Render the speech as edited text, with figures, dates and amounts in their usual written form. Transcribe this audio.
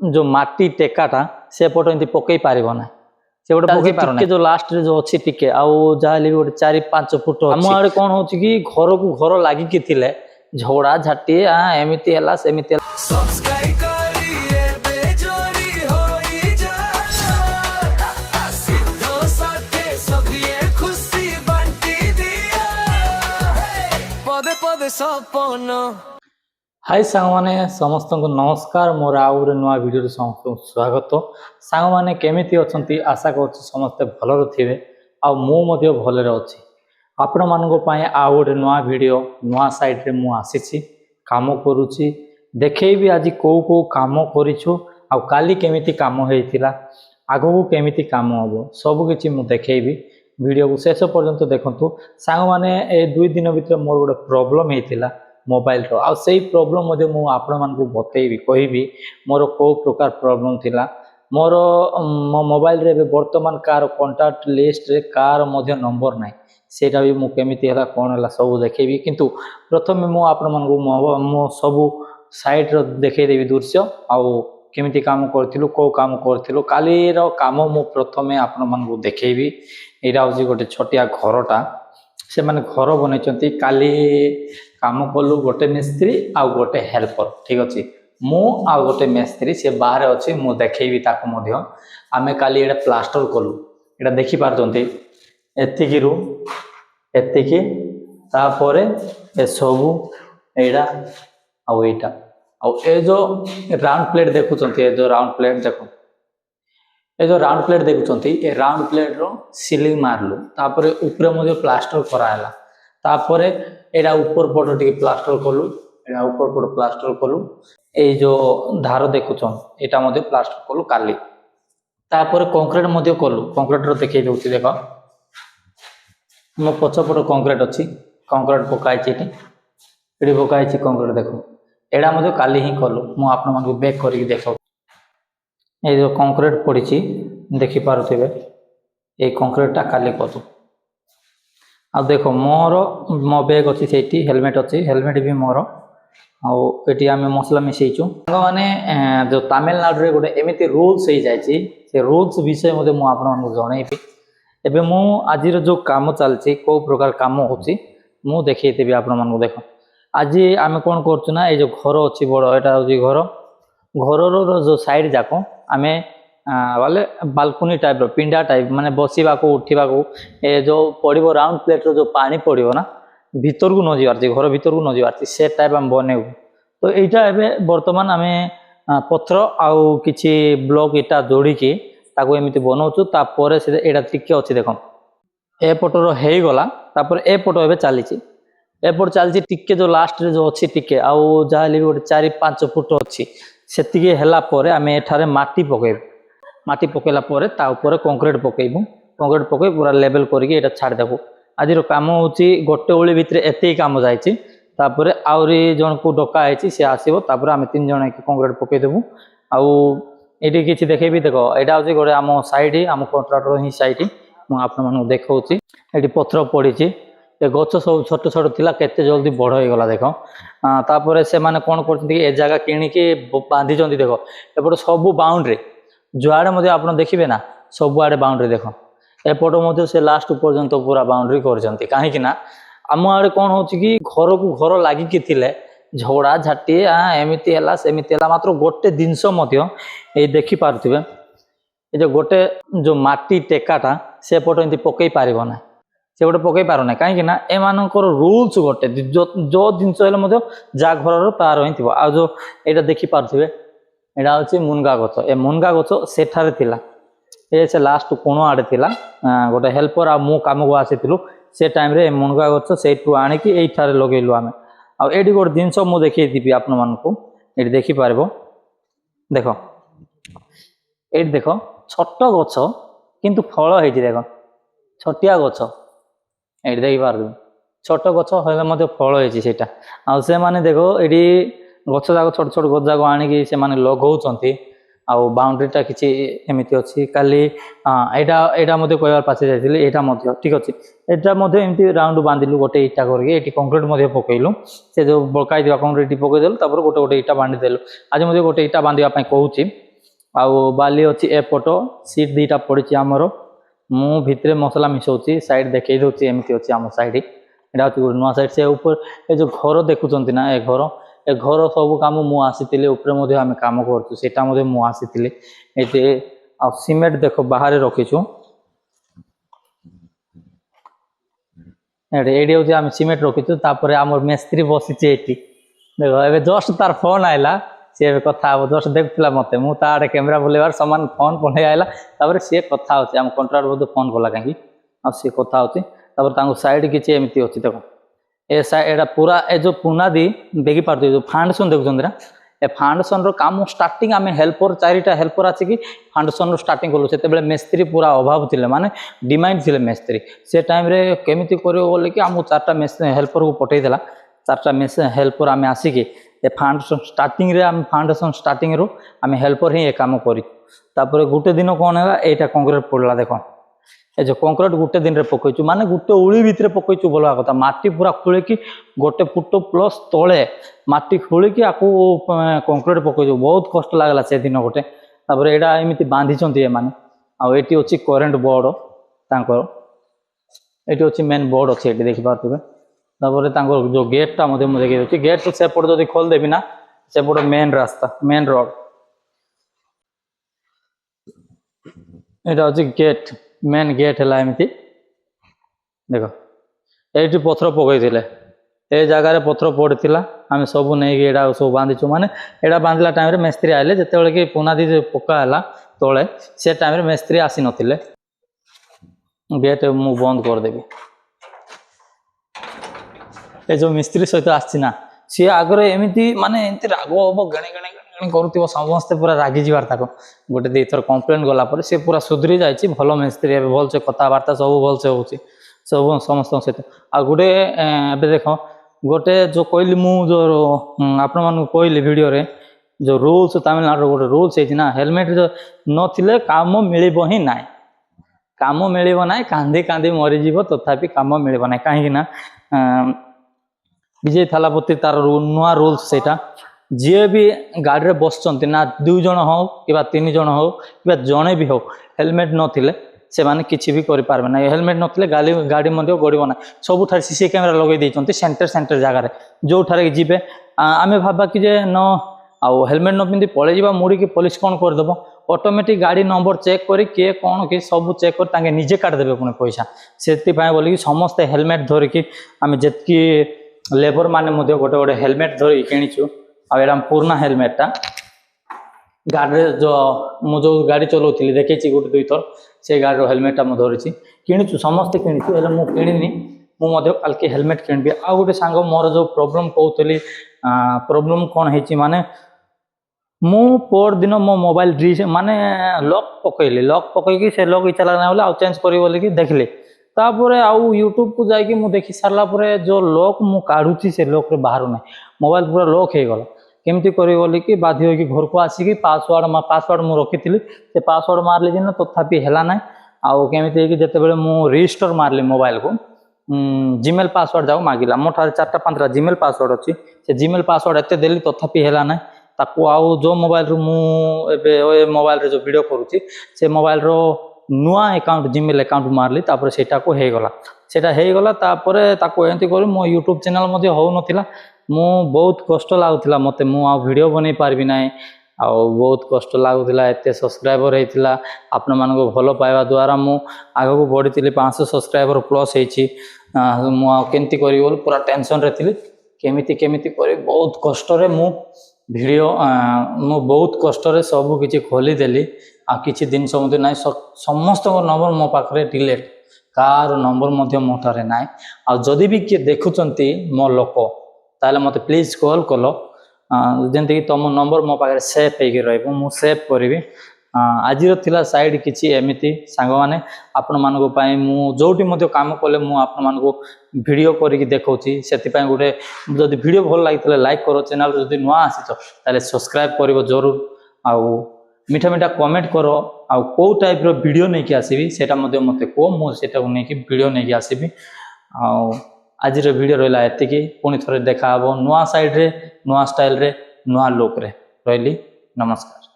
जो माटी टेकाटा से पट एमती पकई पार ना से गोटे पकई पार ना जो लास्ट रे जो अच्छी टिके आउ जहाँ भी गोटे 4-5 फुट आम आड़े कौन हो कि घर को घर लागिकी थिले झगड़ा झाटी एमती है सेमती हाय सांग माने समस्त को नमस्कार मोर आउ नुआ वीडियो समस्त स्वागत सांग माने केमिति अछंती आशा कर समस्ते भलर थिबे आ मु मध्य भलरे अछि आपण मानको पाए आउ गोटे नुआ वीडियो नुआ साइट रे मु आसीछि काम करूछि देखैबी आज को काम करिछु आ काली केमिति काम हेतिला आगो को केमिति काम होबो सब किछि मु देखैबी वीडियो को शेष पर्यंत देखंतु सांग माने ए 2 दिन भीतर मोर गोटे प्रॉब्लम हेतिला मोबाइल रो आ सही प्रॉब्लम मध्य मु आपण मानको बतैबी कहिबी मोर को प्रकार प्रॉब्लम थिला मोर मो मोबाइल रे वर्तमान कार कांटेक्ट लिस्ट रे कार मध्य नंबर नाही सेटा भी मु केमिति हला कोन हला सब देखैबी किंतु प्रथम मु आपण मानको मो सब साइट रो देखै देबी दृश्य आ केमिति काम करथिलु को काम करथिलु काली रो काम मु प्रथमे आपण मानको देखैबी एरा होजी गोटे छोटिया घरटा से माने घर बनैचंती काली काम कलु गोटे मिस्त्री आ गोटे हेल्पर ठीक अछि मु आ गोटे मिस्त्री से बाहर अछि मु देखैबी ताको मध्य आमे काली एडा प्लास्टर कलु एडा देखि पारचंती एतिकी रु एतिकी तापरे ए सबु एडा आ एटा आ ए जो राउंड प्लेट देखुचंती ए जो राउंड प्लेट देखो ए जो round plate देखुचंती A round plate row ceiling मारलु तापरे ऊपर मध्य प्लास्टर करायला तापरे एडा ऊपर पट टिके प्लास्टर कलु एडा ऊपर पट प्लास्टर कलु ए जो धार देखुचन एटा मध्य प्लास्टर कलु काली तापरे कंक्रीट मध्य कलु कंक्रीट रो देखै दउची देखो मो पछपट कंक्रीट अछि कंक्रीट पकाइ छिटी एडी पकाइ छि कंक्रीट देखो एडा मध्य काली ही कलु मु आपन मानको बैक करिक देखौ ए जो कंक्रीट पड़ी छि देखि पारुथिबे ए कंक्रीट टा काली कलु आ देखो मोर मो बैग अच्छी सेठी हेलमेट अच्छी हेलमेट भी मोर आटी आम मसला मिसईचु माने जो तमिलनाडु रे गोटे एमती रूल्स हो जाए से रूल्स विषय मध्य मु आपन जनइबी एबे मु आज जो काम चलछि को प्रकार काम होछि मु देखैतेबी आपन मानको देखो आज आम कौन करछु ना ए जो घर अच्छी बड़ एटा होछि घर घर जो साइड जाको आमे वाले बालकनी टाइप रो पिंडा टाइप माने बसीबा को उठीबा को ए जो पड़िबो राउंड प्लेट रो जो पानी पड़िबो ना भीतर को न जिवार घर भीतर को न जिवार से टाइप हम बनेबो तो एटा एबे वर्तमान आमे पत्थर आउ किछि ब्लॉक इटा जोड़ी की ताको एमिति बनाउछु ता परे से एटा टिके अछि देखो ए पटरो हेई गला ता पर ए पटो एबे चाली छि ए पट चाली छि टिके जो लास्ट रे जो अछि टिके आउ जाहली गोटे 4-5 फुट अछि सेतिके हेला परे आमे एठारे माटी पकेबो माटी पकेला परे ता ऊपर कंक्रीट पकेबो कंक्रीट पके पूरा लेवल करके एटा छाड़ देबो आज रो काम होची गोटे ओळी भितरे एते काम जायछि तापरे आउरी जण को डका आइछि से आसीबो तापरे आमे 3 जण के कंक्रीट पके देबो आउ एटी किछि देखेबी देखो एटा होची गोटे आम साइड आम कॉन्ट्रैक्टर ही साइड मु आपन मानु देखौछि एटी पत्थर पड़ीछि ए गछ सब छोट छोट थिला केते जल्दी बड़ हो गला देखो तापरे से माने कोन करछथि ए जगह किणी के बांधी जंदी देखो एपट सब बाउंड्री जुआड़े मध्य आपन देखिबे ना सब आड़े बाउंड्री देखो एपट मध्य से लास्ट पर्यंत पूरा बाउंड्री करछंती काहे कि ना आम आड़े कोन होछि कि घर को घर लागिकी थिले झगड़ा झाटी एमिति हला सेमिति हला मात्र गोटे दिनस मध्य ए देखि पारथिबे ए जो गोटे जो माटी टेकाटा से पट एंती पकई पारिबो ना से गोटे पकई पारो ना काहे कि ना ए मानकर रूल्स गोटे जो दिनस हेले मध्य जा घर रो तार ही थिबो आ जो एटा देखि पारथिबे एटा होछि मुनगा गछ ए मुनगा गछ सेठारे थिला ए से लास्ट कोण आडे थिला गोटे हेल्पर आ मु काम को आसीतिलु से टाइम रे मुनगा गछ सेठु आनी कि एठारे लगेलु आमे आ एडी गोटे दिनस मु देखै दिबी आपन मानको एडी देखि पारबो देखो एडी देखो छोट गछ किंतु फल हेछि देखो छोटिया गछ एडी देखि पारबो छोट गछ हेले मते फल हेछि सेटा आ से माने देखो एडी गछ जाक छोट छोट गछ जाक आनी कि से माने लगौचंती आउ बाउंड्रीटा किछि एमिति अछि काली एटा एटा मध्ये कहबार पाछे जाइथिले एटा मध्ये ठीक अछि एटा मध्ये एमिति राउंड बांधिलु गोटे इटा करके एटी कंक्रीट मध्ये पकेइलु से जो बळकाइ दिवा कंक्रीट पकेइ देलु तापर गोटे गोटे इटा बांधि देलु आज मध्ये गोटे इटा बांधिवा पय कहूची आउ बाली अच्छी एपट सीट दीटा पड़ी आमर मु भितर मसला मिसाऊँ साइड देखई दूसरी एमती अच्छी आम साइड यहाँ हूँ गोटे नुआ साइड से ऊपर ये जो घर देखुं ना ए घर सब कम मुझे उपरे आम कम करा मुझे ये सीमेंट देख बाहर रखीचु ये हूँ आम सीमेंट रखीचु आम मिस्त्री बसी देख ए जस्ट तार फोन आइला सी कथा जस्ट देखुला मत मुझे आड़े कैमेरा बुलेबार सामान फोन पढ़े आइला सी कथा होची आम कंट्राक्टर बोध फोन कला कहीं सी कथा होची साइड किसी एमती अच्छी देख ए साइड पूरा ए जो पुनादी देखी पार्थ जो फाउंडेशन देखुं ना ए फाउंडेशन काम स्टार्टिंग आम हेल्पर 4टा हेल्पर आसिक फाउंडेशन स्टार्टिंग कलु से मिस्त्री पूरा अभाव थे माने डिमांड थे मिस्त्री से टाइम केमी कर कि आम 4टा हेल्पर को पठेला 4टा हेल्पर आम आसिक ए फाउंडेशन स्टार्टिंग आम फाउंडेशन स्टार्टिंग रू आम हेल्पर ही ए काम कर गोटे दिन कौन है यहाँ कंक्रीट पड़ा देख ए जो कंक्रीट गोटे दिन में पकईचु माने गोटे उड़ी भितर पकईचु बोलवा कथा माटी पूरा खोलिकी गोटे फुट प्लस तले माटी खोलिकी आपको कंक्रीट पकईचु बहुत कष्ट लगला से दिन गोटे यहाँ एमती बांधीचंती एमाने आठी अच्छी करेन्ट बोर्ड ये अच्छी मेन बोर्ड अच्छी ये देखिपे जो गेटा देखिए गेट सेपट जो खोलदेवी ना सेपट मेन रास्ता मेन रोड यहाँ हूँ गेट मेन गेट है एमती देख ये पथर पकई ए जगार पथर पड़ा आम सब नहीं सब बांधीचु माने यहाँ बांधला टाइम मिस्त्री आए जिते कि पुनादी पकाला तले से टाइम मिस्त्री आसी नथिले गेट मु बंद करदेवी ये जो मिस्त्री सहित आसना सी आगे एमती माने एमती राग हम गणे गणे कर समस्ते पूरा रागी जबार तक गोटे दी थर कंप्लेन गला सी पूरा सुधरी जाइए भल मिस्त्री भल से कथबार्ता सब भलसे हो सब समस्त सहित आ गोटे देख गोटे जो कहली जो आपण मानक कहली वीडियो रे जो रूल्स तमिलनाडु गोटे रूल्स है हेलमेट जो नथिले काम मिल ही ना काम मिल ना कांदी कांदी मरीज तथापि काम मिल ना कहीं विजय थालापति तार नुआ रूल्स से जी भी गाड़ी में बसचंती ना 2 जन हो कि 3 जन हो कि जड़े भी हो हेलमेट नथिले से माने किसी भी करि पारबे ना हेलमेट नथिले गाड़ी मध्य गड़ब ना सबुठार सीसी कैमेरा लगे देइचंती सेंटर जगार जो ठारे जीवे आमे भाबा कि जे न आउ हेलमेट न पिंधि पळे जीवा मुड़ी के पुलिस कौन करदेव ऑटोमेटिक गाड़ी नंबर चेक करी किए कौन कि सब चेक कर तांगे निजे काटिदेवे पुणी पैसा से बोलिकी समस्ते हेलमेट धरिकी आम जी लेबर माने गोटे गोटे हेलमेट धरिकी किणीचु आम पुराना हेलमेटा गाड़ी जो मु जो गाड़ी चलाऊली देखी गोटे 2 थर से गाड़ी हेलमेटा मुझे धरी किणीचु समस्ते किणीचु मु किणी मुझे कल के हेलमेट किणबी आ गोटे सांग मोर जो प्रोब्लेम कहती प्रोब्लेम कौन है माने मु पर दिन मो मोबाइल माने लॉक पकईकी से लॉक इच्छा लगना बोले आउ चेंज करी बोलिकी देखली तापर आउ यूट्यूब को जाकि मु देखी सारा जो लॉक मु काढ़ुची से लॉक रे बाहर ना मोबाइल पूरा लॉक हो गला केमती करी बोलिकी बाध्य होगी घर को आसिकी पासवर्ड मु रखी से पासवर्ड मारली दिन तथापि है ना आउ केमती जिते बड़े मु रजिस्टर मारली मोबाइल को जीमेल पासवर्ड जाओ मागिला मो ठारे 4टा 5टा जीमेल पासवर्ड अच्छी से जीमेल पासवर्ड एत देली तथापि है ना ताकू आउ जो मोबाइल रू मु मोबाइल रे जो वीडियो करूची से मोबाइल रो नुआ अकाउंट जीमेल अकाउंट मारली तापर सेटा को हे गला ताको एंती करी मो यूट्यूब चैनल मध्य हो नथिला मु बहुत कष्ट लागुथिला मते मु आ वीडियो बनै पारबी नै आ बहुत कष्ट लागुथिला एते सब्सक्राइबर हेतिला आपन मानको भलो पाइबा द्वारा मु आगो को बढ़ितिली 500 सब्सक्राइबर प्लस हेछि मु आ केंती करी बोल पूरा टेंशन रे थिली केमिति करी बहुत कष्ट रे मु वीडियो मु बहुत कष्ट रे सब किछि खोली देली आ किछि दिन समझ ना समस्त नंबर मो पाखरे डिलीट कार नंबर मध्य मोटारे ना आ जदि भी किए देखुचंती मो लोक ताले मते प्लीज कॉल कलो जेंति कि तुम नंबर मो पाखरे सेव हेकि रहबो मु सेव करबी आज साइड किछि एमिति सांग माने आपण मानको पई मु जोटी मध्य काम कले मु आपण मानको वीडियो करिकि देखौची सेति पई गुटे जदि वीडियो भल लागितले लाइक करो चैनल जदि नुआ आसीचो ताले सब्सक्राइब करिवो जरूर आ मीठा मीठा कमेंट करो आ को टाइप रो वीडियो नै कि आसीबी सेटा मध्य मते को मु सेटा नै कि वीडियो नै कि आसीबी आ आज रो वीडियो रहला एते कि पुनी थरे देखा हबो नुआ साइड रे नुआ स्टाइल रे नुआ लुक रे रहली नमस्कार।